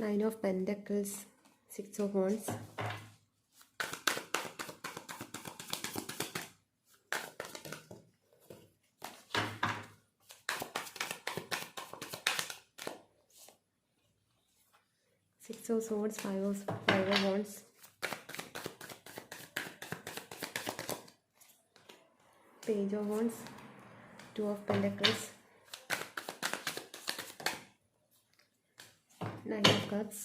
Nine of Pentacles, 6 of Wands, Six of Swords, Five of Wands, Page of Wands, Two of Pentacles, Nine of Cups,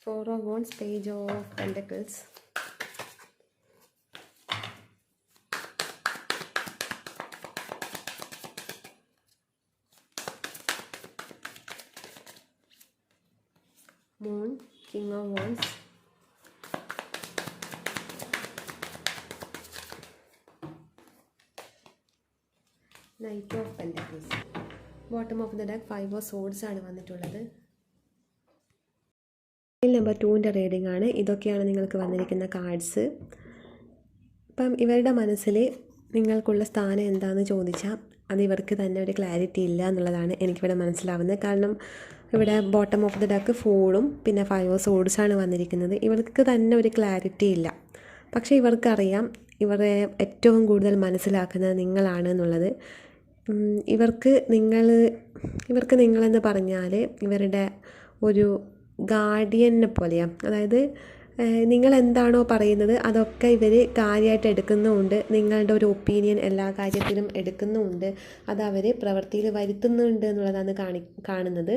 Four of Wands, Page of Pentacles, Moon, King of Wands, Knight of Pentacles. Bottom of the deck, Five of Swords ആണ് വന്നിട്ടുള്ളത്. Number 2ൻ്റെ reading ആണ്. ഇതൊക്കെയാണ് നിങ്ങൾക്ക് വന്നിരിക്കുന്ന cards. ഇപ്പം ഇവരുടെ മനസ്സിൽ നിങ്ങൾക്കുള്ള സ്ഥാനം എന്താണെന്ന് ചോദിച്ചാൽ അത് ഇവർക്ക് തന്നെ ഒരു ക്ലാരിറ്റി ഇല്ല എന്നുള്ളതാണ് എനിക്കിവിടെ മനസ്സിലാവുന്നത്. കാരണം ഇവിടെ ബോട്ടം ഓഫ് ദ ഡെക്ക് ഫോളും പിന്നെ 5 ഓഫ് സോഡ്സാണ് വന്നിരിക്കുന്നത്. ഇവർക്ക് തന്നെ ഒരു ക്ലാരിറ്റി ഇല്ല. പക്ഷേ ഇവർക്കറിയാം ഇവരെ ഏറ്റവും കൂടുതൽ മനസ്സിലാക്കുന്നത് നിങ്ങളാണ് എന്നുള്ളത്. ഇവർക്ക് നിങ്ങളെന്ന് പറഞ്ഞാൽ ഇവരുടെ ഒരു ഗാർഡിയനെ പോലെയാണ്. അതായത് നിങ്ങൾ എന്താണോ പറയുന്നത് അതൊക്കെ ഇവർ കാര്യമായിട്ട് എടുക്കുന്നുമുണ്ട്. നിങ്ങളുടെ ഒരു ഒപ്പീനിയൻ എല്ലാ കാര്യത്തിലും എടുക്കുന്നുമുണ്ട്. അത് അവർ പ്രവൃത്തിയിൽ വരുത്തുന്നുണ്ട് എന്നുള്ളതാണ് കാണുന്നത്.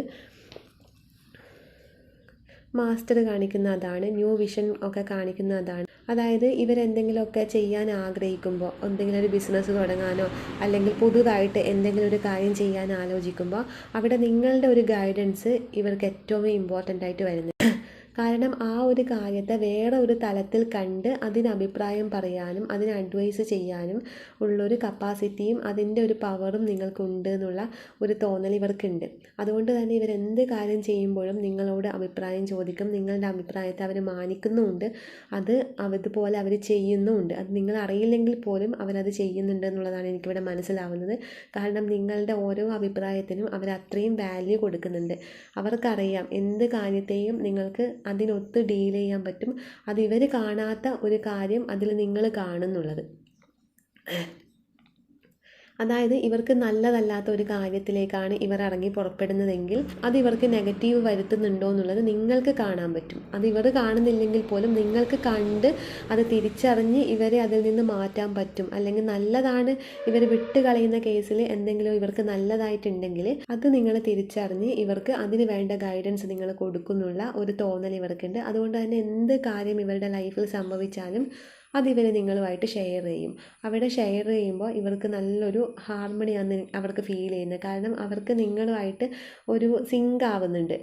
മാസ്റ്റർ കാണിക്കുന്ന അതാണ്, ന്യൂ വിഷൻ ഒക്കെ കാണിക്കുന്ന അതാണ്. അതായത് ഇവരെന്തെങ്കിലുമൊക്കെ ചെയ്യാൻ ആഗ്രഹിക്കുമ്പോൾ, എന്തെങ്കിലും ഒരു ബിസിനസ് തുടങ്ങാനോ അല്ലെങ്കിൽ പുതുതായിട്ട് എന്തെങ്കിലും ഒരു കാര്യം ചെയ്യാൻ ആലോചിക്കുമ്പോൾ അവിടെ നിങ്ങളുടെ ഒരു ഗൈഡൻസ് ഇവർക്ക് ഏറ്റവും ഇമ്പോർട്ടൻ്റ് ആയിട്ട് വരുന്നത്. കാരണം ആ ഒരു കാര്യത്തെ വേറെ ഒരു തലത്തിൽ കണ്ട് അതിന് അഭിപ്രായം പറയാനും അതിന് അഡ്വൈസ് ചെയ്യാനും ഉള്ളൊരു കപ്പാസിറ്റിയും അതിൻ്റെ ഒരു പവറും നിങ്ങൾക്കുണ്ട് എന്നുള്ള ഒരു തോന്നൽ ഇവർക്കുണ്ട്. അതുകൊണ്ട് തന്നെ ഇവരെന്ത് കാര്യം ചെയ്യുമ്പോഴും നിങ്ങളോട് അഭിപ്രായം ചോദിക്കും. നിങ്ങളുടെ അഭിപ്രായത്തെ അവർ മാനിക്കുന്നുമുണ്ട്. അതുപോലെ അവർ ചെയ്യുന്നുമുണ്ട്. അത് നിങ്ങൾ അറിയില്ലെങ്കിൽ പോലും അവരത് ചെയ്യുന്നുണ്ട് എന്നുള്ളതാണ് എനിക്കിവിടെ മനസ്സിലാവുന്നത്. കാരണം നിങ്ങളുടെ ഓരോ അഭിപ്രായത്തിനും അവർ അത്രയും വാല്യൂ കൊടുക്കുന്നുണ്ട്. അവർക്കറിയാം എന്ത് കാര്യത്തെയും നിങ്ങൾക്ക് അതിനൊത്ത് ഡീൽ ചെയ്യാൻ പറ്റും. അത് ഇവർ കാണാത്ത ഒരു കാര്യം അതിൽ നിങ്ങൾ കാണുന്നുള്ളത്. അതായത് ഇവർക്ക് നല്ലതല്ലാത്ത ഒരു കാര്യത്തിലേക്കാണ് ഇവർ ഇറങ്ങി പുറപ്പെടുന്നതെങ്കിൽ അത് ഇവർക്ക് നെഗറ്റീവ് വരുത്തുന്നുണ്ടോ എന്നുള്ളത് നിങ്ങൾക്ക് കാണാൻ പറ്റും. അത് ഇവർ കാണുന്നില്ലെങ്കിൽ പോലും നിങ്ങൾക്ക് കണ്ട് അത് തിരിച്ചറിഞ്ഞ് ഇവരെ അതിൽ നിന്ന് മാറ്റാൻ പറ്റും. അല്ലെങ്കിൽ നല്ലതാണ് ഇവർ വിട്ട് കളയുന്ന കേസിൽ എന്തെങ്കിലും ഇവർക്ക് നല്ലതായിട്ടുണ്ടെങ്കിൽ അത് നിങ്ങൾ തിരിച്ചറിഞ്ഞ് ഇവർക്ക് അതിന് വേണ്ട ഗൈഡൻസ് നിങ്ങൾ കൊടുക്കുന്നുള്ള ഒരു തോന്നൽ ഇവർക്കുണ്ട്. അതുകൊണ്ട് തന്നെ എന്ത് കാര്യം ഇവരുടെ ലൈഫിൽ സംഭവിച്ചാലും അതിവർ നിങ്ങളുമായിട്ട് ഷെയർ ചെയ്യും. അവിടെ ഷെയർ ചെയ്യുമ്പോൾ ഇവർക്ക് നല്ലൊരു ഹാർമണിയാണ് അവർക്ക് ഫീൽ ചെയ്യുന്നത്. കാരണം അവർക്ക് നിങ്ങളുമായിട്ട് ഒരു സിങ്ക് ആവുന്നുണ്ട്.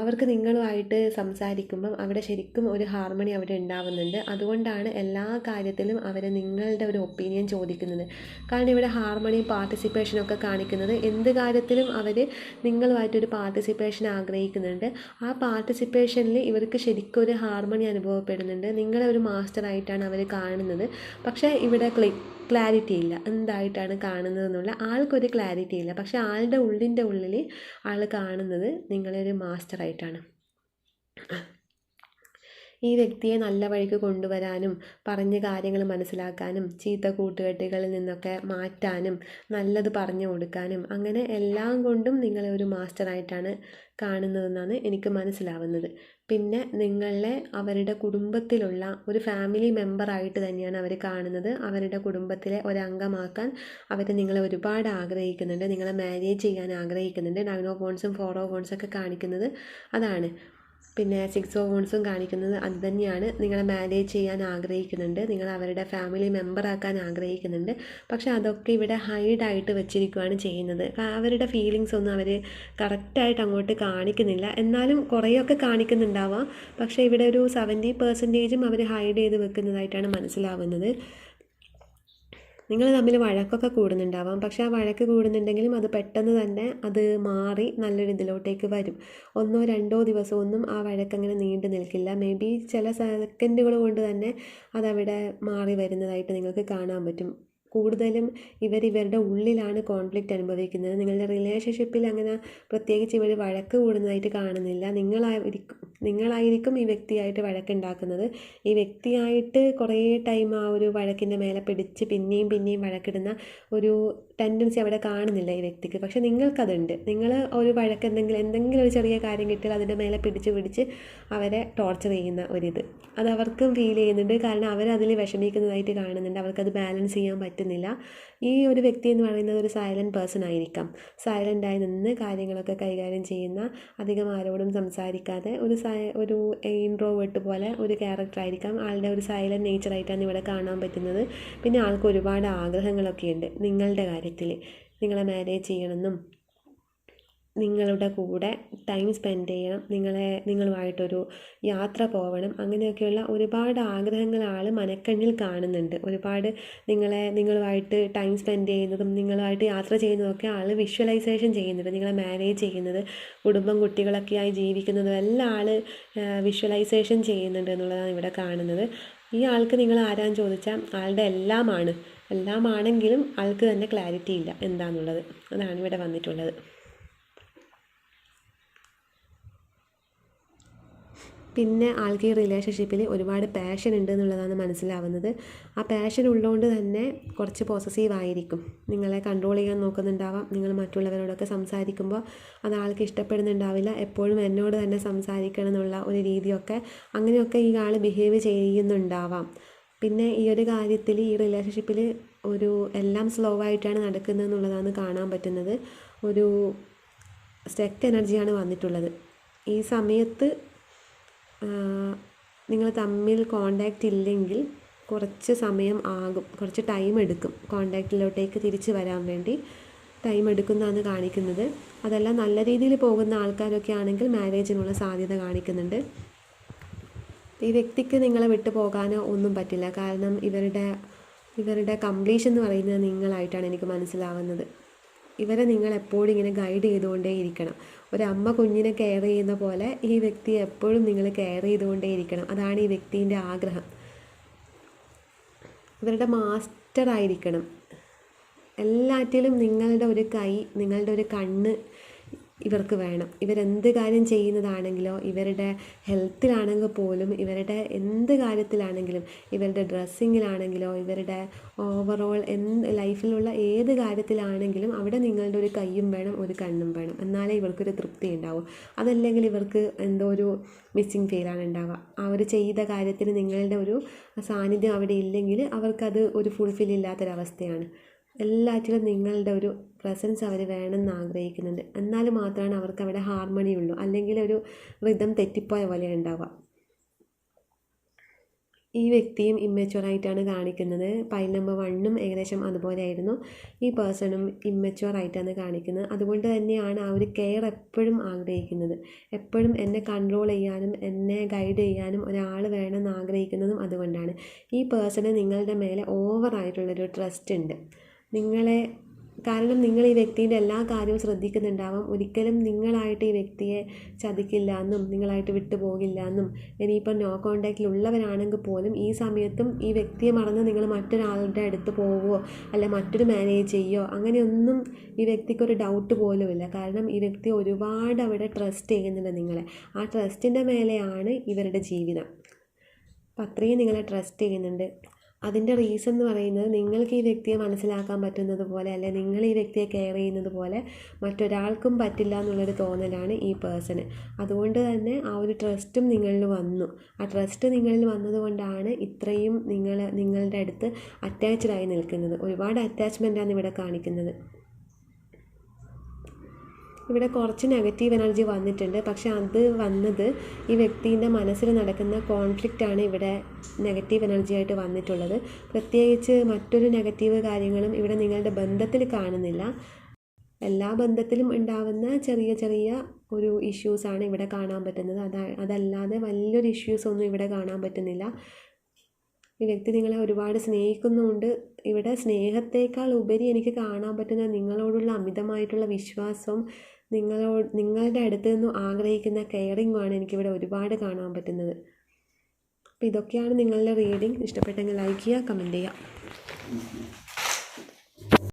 അവർക്ക് നിങ്ങളുമായിട്ട് സംസാരിക്കുമ്പം അവിടെ ശരിക്കും ഒരു ഹാർമണി അവിടെ ഉണ്ടാവുന്നുണ്ട്. അതുകൊണ്ടാണ് എല്ലാ കാര്യത്തിലും അവർ നിങ്ങളുടെ ഒരു ഒപ്പീനിയൻ ചോദിക്കുന്നത്. കാരണം ഇവിടെ ഹാർമണിയും പാർട്ടിസിപ്പേഷനും ഒക്കെ കാണിക്കുന്നത് എന്ത് കാര്യത്തിലും അവർ നിങ്ങളുമായിട്ടൊരു പാർട്ടിസിപ്പേഷൻ ആഗ്രഹിക്കുന്നുണ്ട്. ആ പാർട്ടിസിപ്പേഷനിൽ ഇവർക്ക് ശരിക്കും ഒരു ഹാർമണി അനുഭവപ്പെടുന്നുണ്ട്. നിങ്ങളെ ഒരു മാസ്റ്ററായിട്ടാണ് അവർ കാണുന്നത്. പക്ഷേ ഇവിടെ ക്ലാരിറ്റി ഇല്ല, എന്തായിട്ടാണ് കാണുന്നത് എന്നുള്ള ആൾക്കൊരു ക്ലാരിറ്റി ഇല്ല. പക്ഷേ ആളുടെ ഉള്ളിൽ ആൾ കാണുന്നത് നിങ്ങളെ ഒരു മാസ്റ്ററായിട്ടാണ്. ഈ വ്യക്തിയെ നല്ല വഴിക്ക് കൊണ്ടുവരാനും പറഞ്ഞ കാര്യങ്ങൾ മനസ്സിലാക്കാനും ചീത്ത കൂട്ടുകെട്ടുകളിൽ നിന്നൊക്കെ മാറ്റാനും നല്ലത് പറഞ്ഞു കൊടുക്കാനും അങ്ങനെ എല്ലാം കൊണ്ടും നിങ്ങളെ ഒരു മാസ്റ്ററായിട്ടാണ് കാണുന്നതെന്നാണ് എനിക്ക് മനസ്സിലാവുന്നത്. പിന്നെ നിങ്ങളെ അവരുടെ കുടുംബത്തിലുള്ള ഒരു ഫാമിലി മെമ്പറായിട്ട് തന്നെയാണ് അവർ കാണുന്നത്. അവരുടെ കുടുംബത്തിലെ ഒരംഗമാക്കാൻ അവർ നിങ്ങളെ ഒരുപാട് ആഗ്രഹിക്കുന്നുണ്ട്. നിങ്ങളെ മാരേജ് ചെയ്യാൻ ആഗ്രഹിക്കുന്നുണ്ട്. 9 ഓഫ് വോൺസും 4 ഓഫ് വോൺസും ഒക്കെ കാണിക്കുന്നത് അതാണ്. പിന്നെ 6 ഓഫ് വോൺസും കാണിക്കുന്നത് അത് തന്നെയാണ്. നിങ്ങളെ മാരേജ് ചെയ്യാൻ ആഗ്രഹിക്കുന്നുണ്ട്. നിങ്ങൾ അവരുടെ ഫാമിലി മെമ്പറാക്കാൻ ആഗ്രഹിക്കുന്നുണ്ട്. പക്ഷേ അതൊക്കെ ഇവിടെ ഹൈഡായിട്ട് വെച്ചിരിക്കുകയാണ് ചെയ്യുന്നത്. അവരുടെ ഫീലിങ്സ് ഒന്നും അവർ കറക്റ്റായിട്ട് അങ്ങോട്ട് കാണിക്കുന്നില്ല. എന്നാലും കുറേയൊക്കെ കാണിക്കുന്നുണ്ടാവാം. പക്ഷേ ഇവിടെ ഒരു 70% അവർ ഹൈഡ് ചെയ്ത് വെക്കുന്നതായിട്ടാണ് മനസ്സിലാവുന്നത്. നിങ്ങൾ തമ്മിൽ വഴക്കൊക്കെ കൂടുന്നുണ്ടാവാം. പക്ഷേ ആ വഴക്ക് കൂടുന്നുണ്ടെങ്കിലും അത് പെട്ടെന്ന് തന്നെ അത് മാറി നല്ലൊരു ഇതിലോട്ടേക്ക് വരും. 1 or 2 ദിവസമൊന്നും ആ വഴക്കങ്ങനെ നീണ്ടു നിൽക്കില്ല. മേ ബി ചില സെക്കൻഡുകൾ കൊണ്ട് തന്നെ അതവിടെ മാറി വരുന്നതായിട്ട് നിങ്ങൾക്ക് കാണാൻ പറ്റും. കൂടുതലും ഇവരുടെ ഉള്ളിലാണ് കോൺഫ്ലിക്റ്റ് അനുഭവിക്കുന്നത്. നിങ്ങളുടെ റിലേഷൻഷിപ്പിൽ അങ്ങനെ പ്രത്യേകിച്ച് ഇവർ വഴക്ക് കൂടുന്നതായിട്ട് കാണുന്നില്ല. നിങ്ങളായിരിക്കും ഈ വ്യക്തിയായിട്ട് വഴക്കുണ്ടാക്കുന്നത്. ഈ വ്യക്തിയായിട്ട് കുറേ ടൈം ആ ഒരു വഴക്കിൻ്റെ മേലെ പിടിച്ച് പിന്നെയും വഴക്കിടുന്ന ഒരു ടെൻഡൻസി അവിടെ കാണുന്നില്ല ഈ വ്യക്തിക്ക്. പക്ഷേ നിങ്ങൾക്കതുണ്ട്. നിങ്ങൾ ഒരു വഴക്ക് എന്തെങ്കിലും ഒരു ചെറിയ കാര്യം കിട്ടിയാൽ അതിൻ്റെ മേലെ പിടിച്ച് അവരെ ടോർച്ചർ ചെയ്യുന്ന ഒരിത് അത് അവർക്കും ഫീൽ ചെയ്യുന്നുണ്ട്. കാരണം അവരതിൽ വിഷമിക്കുന്നതായിട്ട് കാണുന്നുണ്ട്. അവർക്കത് ബാലൻസ് ചെയ്യാൻ പറ്റുന്നില്ല. ഈ ഒരു വ്യക്തി എന്ന് പറയുന്നത് ഒരു സൈലൻറ്റ് പേഴ്സൺ ആയിരിക്കാം. സൈലൻ്റായി നിന്ന് കാര്യങ്ങളൊക്കെ കൈകാര്യം ചെയ്യുന്ന, അധികം ആരോടും സംസാരിക്കാതെ ഒരു ഇൻട്രോവേർട്ട് പോലെ ഒരു ക്യാരക്ടർ ആയിരിക്കാം. ആളുടെ ഒരു സൈലൻറ്റ് നേച്ചറായിട്ടാണ് ഇവിടെ കാണാൻ പറ്റുന്നത്. പിന്നെ ആൾക്ക് ഒരുപാട് ആഗ്രഹങ്ങളൊക്കെ ഉണ്ട് നിങ്ങളുടെ കാര്യത്തിൽ. നിങ്ങളെ മാരേജ് ചെയ്യണമെന്നും നിങ്ങളുടെ കൂടെ ടൈം സ്പെൻഡ് ചെയ്യണം, നിങ്ങളുമായിട്ടൊരു യാത്ര പോകണം, അങ്ങനെയൊക്കെയുള്ള ഒരുപാട് ആഗ്രഹങ്ങൾ ആൾ മനക്കണ്ണിൽ കാണുന്നുണ്ട്. ഒരുപാട് നിങ്ങളുമായിട്ട് ടൈം സ്പെൻഡ് ചെയ്യുന്നതും നിങ്ങളുമായിട്ട് യാത്ര ചെയ്യുന്നതൊക്കെ ആൾ വിഷ്വലൈസേഷൻ ചെയ്യുന്നുണ്ട്. നിങ്ങളെ മാരേജ് ചെയ്യുന്നത്, കുടുംബം കുട്ടികളൊക്കെയായി ജീവിക്കുന്നതും എല്ലാം ആൾ വിഷ്വലൈസേഷൻ ചെയ്യുന്നുണ്ട് എന്നുള്ളതാണ് ഇവിടെ കാണുന്നത്. ഈ ആൾക്ക് നിങ്ങൾ ആരാന്ന് ചോദിച്ചാൽ ആളുടെ എല്ലാമാണെങ്കിലും ആൾക്ക് തന്നെ ക്ലാരിറ്റി ഇല്ല എന്താണെന്നുള്ളത്. അതാണ് ഇവിടെ വന്നിട്ടുള്ളത്. പിന്നെ ആൾക്ക് ഈ റിലേഷൻഷിപ്പിൽ ഒരുപാട് പാഷൻ ഉണ്ട് എന്നുള്ളതാണ് മനസ്സിലാവുന്നത്. ആ പാഷൻ ഉള്ളതുകൊണ്ട് തന്നെ കുറച്ച് പോസസീവ് ആയിരിക്കും. നിങ്ങളെ കൺട്രോൾ ചെയ്യാൻ നോക്കുന്നുണ്ടാവാം. നിങ്ങൾ മറ്റുള്ളവരോടൊക്കെ സംസാരിക്കുമ്പോൾ അത് ആൾക്ക് ഇഷ്ടപ്പെടുന്നുണ്ടാവില്ല. എപ്പോഴും എന്നോട് തന്നെ സംസാരിക്കണം എന്നുള്ള ഒരു രീതിയൊക്കെ അങ്ങനെയൊക്കെ ഈ ആൾ ബിഹേവ് ചെയ്യുന്നുണ്ടാവാം. പിന്നെ ഈ ഒരു കാര്യത്തിൽ ഈ റിലേഷൻഷിപ്പിൽ ഒരു എല്ലാം സ്ലോ ആയിട്ടാണ് നടക്കുന്നത് എന്നുള്ളതാണ് കാണാൻ പറ്റുന്നത്. ഒരു സ്റ്റക്ക് എനർജിയാണ് വന്നിട്ടുള്ളത്. ഈ സമയത്ത് നിങ്ങൾ തമ്മിൽ കോണ്ടാക്റ്റ് ഇല്ലെങ്കിൽ കുറച്ച് സമയം ആകും, കുറച്ച് ടൈം എടുക്കും കോണ്ടാക്റ്റിലോട്ടേക്ക് തിരിച്ച് വരാൻ വേണ്ടി ടൈം എടുക്കുന്നതാണ് കാണിക്കുന്നത്. അതെല്ലാം നല്ല രീതിയിൽ പോകുന്ന ആൾക്കാരൊക്കെ ആണെങ്കിൽ മാരേജിനുള്ള സാധ്യത കാണിക്കുന്നുണ്ട്. ഈ വ്യക്തിക്ക് നിങ്ങളെ വിട്ടു പോകാനോ ഒന്നും പറ്റില്ല. കാരണം ഇവരുടെ കംപ്ലീഷൻ എന്ന് പറയുന്നത് നിങ്ങളായിട്ടാണ് എനിക്ക് മനസ്സിലാവുന്നത്. ഇവരെ നിങ്ങൾ എപ്പോഴും ഇങ്ങനെ ഗൈഡ് ചെയ്തുകൊണ്ടേ ഇരിക്കണം. ഒരമ്മ കുഞ്ഞിനെ കെയർ ചെയ്യുന്ന പോലെ ഈ വ്യക്തിയെ എപ്പോഴും നിങ്ങൾ കെയർ ചെയ്തുകൊണ്ടേ ഇരിക്കണം. അതാണ് ഈ വ്യക്തിൻ്റെ ആഗ്രഹം. ഇവരുടെ മാസ്റ്റർ ആയിരിക്കണം. എല്ലാറ്റിലും നിങ്ങളുടെ ഒരു കൈ, നിങ്ങളുടെ ഒരു കണ്ണ് ഇവർക്ക് വേണം. ഇവരെന്ത് കാര്യം ചെയ്യുന്നതാണെങ്കിലോ, ഇവരുടെ ഹെൽത്തിലാണെങ്കിൽ പോലും, ഇവരുടെ എന്ത് കാര്യത്തിലാണെങ്കിലും, ഇവരുടെ ഡ്രസ്സിങ്ങിലാണെങ്കിലോ, ഇവരുടെ ഓവറോൾ ലൈഫിലുള്ള ഏത് കാര്യത്തിലാണെങ്കിലും അവിടെ നിങ്ങളുടെ ഒരു കൈയും വേണം, ഒരു കണ്ണും വേണം. എന്നാലേ ഇവർക്കൊരു തൃപ്തി ഉണ്ടാവും. അതല്ലെങ്കിൽ ഇവർക്ക് എന്തോ ഒരു മിസ്സിങ് ഫീലാണ് ഉണ്ടാവുക. ആ ഒരു ചെയ്ത കാര്യത്തിന് നിങ്ങളുടെ ഒരു സാന്നിധ്യം അവിടെ ഇല്ലെങ്കിൽ അവർക്കത് ഒരു ഫുൾഫിൽ ഇല്ലാത്തൊരവസ്ഥയാണ്. എല്ലാറ്റിലും നിങ്ങളുടെ ഒരു പ്രസൻസ് അവർ വേണമെന്ന് ആഗ്രഹിക്കുന്നുണ്ട്. എന്നാൽ മാത്രമാണ് അവർക്ക് അവിടെ ഹാർമണി ഉള്ളൂ. അല്ലെങ്കിൽ ഒരു റിതം തെറ്റിപ്പോയ പോലെ ഉണ്ടാവുക. ഈ വ്യക്തിയും ഇമ്മച്വറായിട്ടാണ് കാണിക്കുന്നത്. പൈൽ നമ്പർ 1 ഏകദേശം അതുപോലെ ആയിരുന്നു. ഈ പേഴ്സണും ഇമ്മച്വറായിട്ടാണ് കാണിക്കുന്നത്. അതുകൊണ്ട് തന്നെയാണ് ആ ഒരു കെയർ എപ്പോഴും ആഗ്രഹിക്കുന്നത്. എപ്പോഴും എന്നെ കൺട്രോൾ ചെയ്യാനും എന്നെ ഗൈഡ് ചെയ്യാനും ഒരാൾ വേണമെന്ന് ആഗ്രഹിക്കുന്നതും അതുകൊണ്ടാണ്. ഈ പേഴ്സണ് നിങ്ങളുടെ മേലെ ഓവറായിട്ടുള്ളൊരു ട്രസ്റ്റ് ഉണ്ട്. കാരണം നിങ്ങൾ ഈ വ്യക്തിൻ്റെ എല്ലാ കാര്യവും ശ്രദ്ധിക്കുന്നുണ്ടാവാം. ഒരിക്കലും നിങ്ങളായിട്ട് ഈ വ്യക്തിയെ ചതിക്കില്ല എന്നും നിങ്ങളായിട്ട് വിട്ടു പോകില്ല എന്നും. ഇനിയിപ്പോൾ നോ കോണ്ടാക്റ്റിലുള്ളവരാണെങ്കിൽ പോലും ഈ സമയത്തും ഈ വ്യക്തിയെ മറന്ന് നിങ്ങൾ മറ്റൊരാളുടെ അടുത്ത് പോവുകയോ അല്ല മറ്റൊരു മാനേജ് ചെയ്യുകയോ അങ്ങനെയൊന്നും ഈ വ്യക്തിക്കൊരു ഡൗട്ട് പോലുമില്ല. കാരണം ഈ വ്യക്തി ഒരുപാട് അവിടെ ട്രസ്റ്റ് ചെയ്യുന്നുണ്ട് നിങ്ങളെ. ആ ട്രസ്റ്റിൻ്റെ മേലെയാണ് ഇവരുടെ ജീവിതം. അപ്പം അത്രയും നിങ്ങളെ ട്രസ്റ്റ് ചെയ്യുന്നുണ്ട്. അതിൻ്റെ റീസൺ എന്ന് പറയുന്നത് നിങ്ങൾക്ക് ഈ വ്യക്തിയെ മനസ്സിലാക്കാൻ പറ്റുന്നത് പോലെ, അല്ലെ നിങ്ങൾ ഈ വ്യക്തിയെ കെയർ ചെയ്യുന്നത് പോലെ മറ്റൊരാൾക്കും പറ്റില്ല എന്നുള്ളൊരു തോന്നലാണ് ഈ പേഴ്സണ്. അതുകൊണ്ട് തന്നെ ആ ഒരു ട്രസ്റ്റും നിങ്ങളിൽ വന്നു. ആ ട്രസ്റ്റ് നിങ്ങളിൽ വന്നതുകൊണ്ടാണ് ഇത്രയും നിങ്ങളുടെ അടുത്ത് അറ്റാച്ച്ഡായി നിൽക്കുന്നത്. ഒരുപാട് അറ്റാച്ച്മെൻറ്റാണ് ഇവിടെ കാണിക്കുന്നത്. ഇവിടെ കുറച്ച് നെഗറ്റീവ് എനർജി വന്നിട്ടുണ്ട്. പക്ഷെ അത് വന്നത് ഈ വ്യക്തിൻ്റെ മനസ്സിൽ നടക്കുന്ന കോൺഫ്ലിക്റ്റാണ് ഇവിടെ നെഗറ്റീവ് എനർജി ആയിട്ട് വന്നിട്ടുള്ളത്. പ്രത്യേകിച്ച് മറ്റൊരു നെഗറ്റീവ് കാര്യങ്ങളും ഇവിടെ നിങ്ങളുടെ ബന്ധത്തിൽ കാണുന്നില്ല. എല്ലാ ബന്ധത്തിലും ഉണ്ടാവുന്ന ചെറിയ ചെറിയ ഒരു ഇഷ്യൂസാണ് ഇവിടെ കാണാൻ പറ്റുന്നത്. അതല്ലാതെ വലിയൊരു ഇഷ്യൂസൊന്നും ഇവിടെ കാണാൻ പറ്റുന്നില്ല. ഈ വ്യക്തി നിങ്ങളെ ഒരുപാട് സ്നേഹിക്കുന്നുണ്ട്. ഇവിടെ സ്നേഹത്തേക്കാൾ ഉപരി എനിക്ക് കാണാൻ പറ്റുന്ന നിങ്ങളോടുള്ള അമിതമായിട്ടുള്ള വിശ്വാസവും നിങ്ങളുടെ അടുത്ത് നിന്നും ആഗ്രഹിക്കുന്ന കെയറിങ്ങുമാണ് എനിക്കിവിടെ ഒരുപാട് കാണാൻ പറ്റുന്നത്. അപ്പോൾ ഇതൊക്കെയാണ് നിങ്ങളുടെ റീഡിംഗ്. ഇഷ്ടപ്പെട്ടെങ്കിൽ ലൈക്ക് ചെയ്യുക, കമൻറ്റ് ചെയ്യുക.